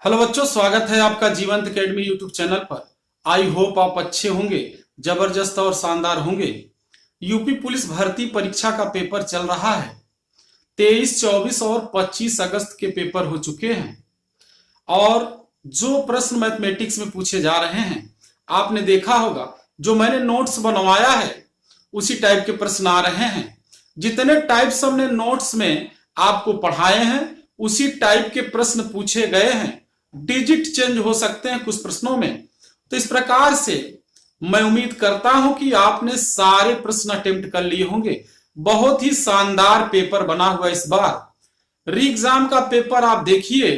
Hello बच्चों, स्वागत है आपका जीवंत एकेडमी यूट्यूब चैनल पर। आई होप आप अच्छे होंगे, जबरदस्त और शानदार होंगे। यूपी पुलिस भर्ती परीक्षा का पेपर चल रहा है। 23, 24 और 25 अगस्त के पेपर हो चुके हैं और जो प्रश्न मैथमेटिक्स में पूछे जा रहे हैं आपने देखा होगा। जो मैंने नोट्स बनवाया है उसी टाइप के प्रश्न आ रहे हैं। जितने टाइप्स हमने नोट्स में आपको पढ़ाए हैं उसी टाइप के प्रश्न पूछे गए हैं। डिजिट चेंज हो सकते हैं कुछ प्रश्नों में। तो इस प्रकार से मैं उम्मीद करता हूं कि आपने सारे प्रश्न अटेम्प्ट कर लिए होंगे। बहुत ही शानदार पेपर बना हुआ इस बार। री एग्जाम का पेपर आप देखिए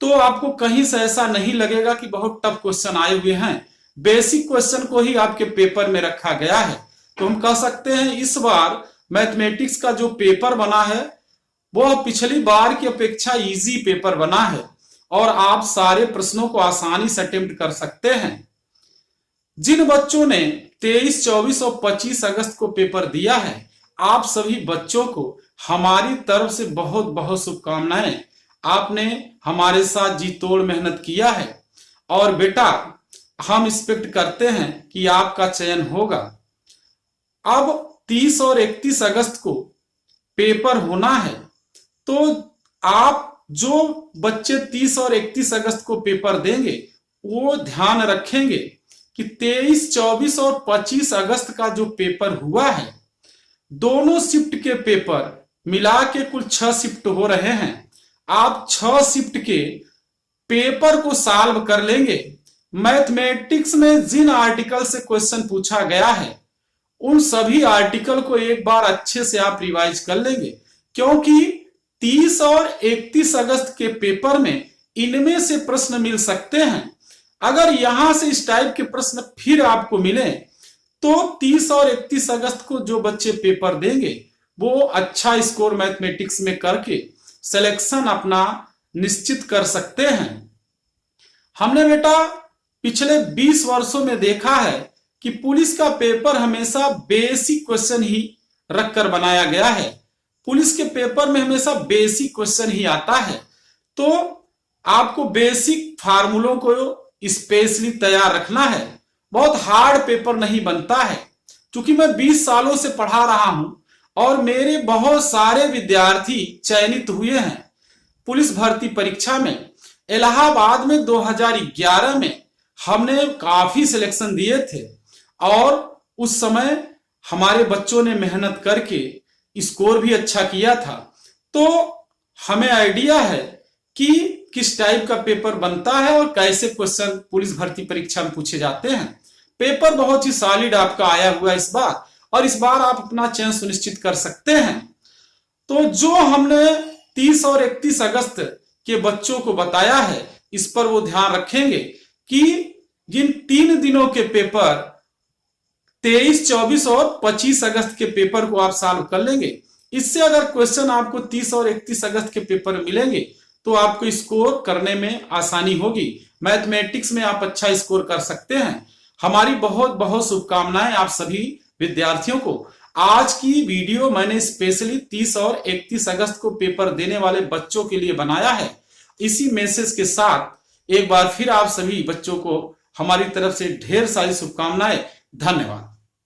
तो आपको कहीं से ऐसा नहीं लगेगा कि बहुत टफ क्वेश्चन आए हुए हैं। बेसिक क्वेश्चन को ही आपके पेपर में रखा गया है। तो हम कह सकते हैं इस बार मैथमेटिक्स का जो पेपर बना है वह पिछली बार की अपेक्षा इजी पेपर बना है और आप सारे प्रश्नों को आसानी से अटेम्प्ट कर सकते हैं। जिन बच्चों ने 23, 24 और 25 अगस्त को पेपर दिया है आप सभी बच्चों को हमारी तरफ से बहुत बहुत शुभकामनाएं। आपने हमारे साथ जी तोड़ मेहनत किया है और बेटा हम एक्सपेक्ट करते हैं कि आपका चयन होगा। अब 30 और 31 अगस्त को पेपर होना है तो आप जो बच्चे 30 और 31 अगस्त को पेपर देंगे वो ध्यान रखेंगे कि 23, 24 और 25 अगस्त का जो पेपर हुआ है दोनों शिफ्ट के पेपर मिला के कुल 6 शिफ्ट हो रहे हैं। आप 6 शिफ्ट के पेपर को सॉल्व कर लेंगे। मैथमेटिक्स में जिन आर्टिकल से क्वेश्चन पूछा गया है उन सभी आर्टिकल को एक बार अच्छे से आप रिवाइज कर लेंगे, क्योंकि 30 और 31 अगस्त के पेपर में इनमें से प्रश्न मिल सकते हैं। अगर यहां से इस टाइप के प्रश्न फिर आपको मिले तो 30 और 31 अगस्त को जो बच्चे पेपर देंगे वो अच्छा स्कोर मैथमेटिक्स में करके सिलेक्शन अपना निश्चित कर सकते हैं। हमने बेटा पिछले 20 वर्षों में देखा है कि पुलिस का पेपर हमेशा बेसिक क्वेश्चन ही रखकर बनाया गया है। पुलिस के पेपर में हमेशा बेसिक क्वेश्चन ही आता है। तो आपको बेसिक फार्मूलों को स्पेशली तैयार रखना है। बहुत हार्ड पेपर नहीं बनता है। क्योंकि मैं 20 सालों से पढ़ा रहा हूं और मेरे बहुत सारे विद्यार्थी चयनित हुए हैं पुलिस भर्ती परीक्षा में। इलाहाबाद में 2011 में हमने काफी सिलेक्शन दिए थे और उस समय हमारे बच्चों ने मेहनत करके स्कोर भी अच्छा किया था। तो हमें आइडिया है कि किस टाइप का पेपर बनता है और कैसे क्वेश्चन पुलिस भर्ती परीक्षा में पूछे जाते हैं। पेपर बहुत ही सॉलिड आपका आया हुआ इस बार और इस बार आप अपना चयन सुनिश्चित कर सकते हैं। तो जो हमने 30 और 31 अगस्त के बच्चों को बताया है इस पर वो ध्यान रखेंगे कि जिन 3 दिनों के पेपर 23, 24 और 25 अगस्त के पेपर को आप सॉल्व कर लेंगे। इससे अगर क्वेश्चन आपको 30 और 31 अगस्त के पेपर में मिलेंगे तो आपको स्कोर करने में आसानी होगी। मैथमेटिक्स में आप अच्छा स्कोर कर सकते हैं। हमारी बहुत बहुत शुभकामनाएं आप सभी विद्यार्थियों को। आज की वीडियो मैंने स्पेशली 30 और 31 अगस्त को पेपर देने वाले बच्चों के लिए बनाया है। इसी मैसेज के साथ एक बार फिर आप सभी बच्चों को हमारी तरफ से ढेर सारी शुभकामनाएं। धन्यवाद।